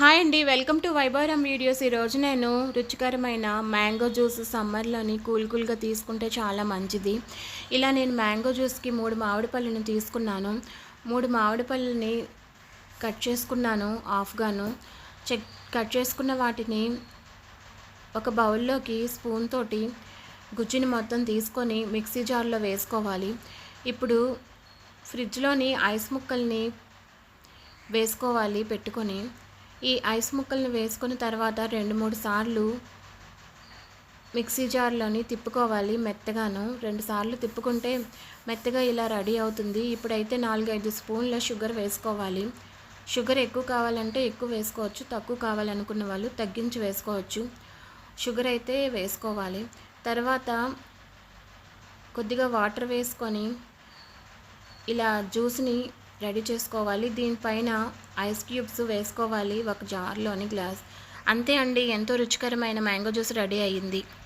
Hi అండి, welcome to వైభవరం videos. ఈరోజు నేను రుచికరమైన మ్యాంగో జ్యూస్ సమ్మర్లోని కూల్గా తీసుకుంటే చాలా మంచిది. ఇలా నేను మ్యాంగో జ్యూస్కి 3 మామిడి పళ్ళని తీసుకున్నాను. 3 మామిడి పళ్ళని కట్ చేసుకున్నాను హాఫ్గాను. కట్ చేసుకున్న వాటిని ఒక బౌల్లోకి స్పూన్ తోటి గుజ్జుని మొత్తం తీసుకొని మిక్సీ జార్లో వేసుకోవాలి. ఇప్పుడు ఫ్రిడ్జ్లోని ఐస్ ముక్కల్ని వేసుకోవాలి పెట్టుకొని. ఈ ఐస్ ముక్కల్ని వేసుకున్న తర్వాత 2-3 సార్లు మిక్సీ జార్లోని తిప్పుకోవాలి మెత్తగాను. 2 సార్లు తిప్పుకుంటే మెత్తగా ఇలా రెడీ అవుతుంది. ఇప్పుడైతే 4-5 స్పూన్ల షుగర్ వేసుకోవాలి. షుగర్ ఎక్కువ కావాలంటే ఎక్కువ వేసుకోవచ్చు, తక్కువ కావాలనుకున్న వాళ్ళు తగ్గించి వేసుకోవచ్చు. షుగర్ అయితే వేసుకోవాలి. తర్వాత కొద్దిగా వాటర్ వేసుకొని ఇలా జ్యూస్ని రెడీ చేసుకోవాలి. దీనిపైన ఐస్ క్యూబ్స్ వేసుకోవాలి ఒక జార్లోని గ్లాస్. అంతే అండి, ఎంతో రుచికరమైన మ్యాంగో జ్యూస్ రెడీ అయ్యింది.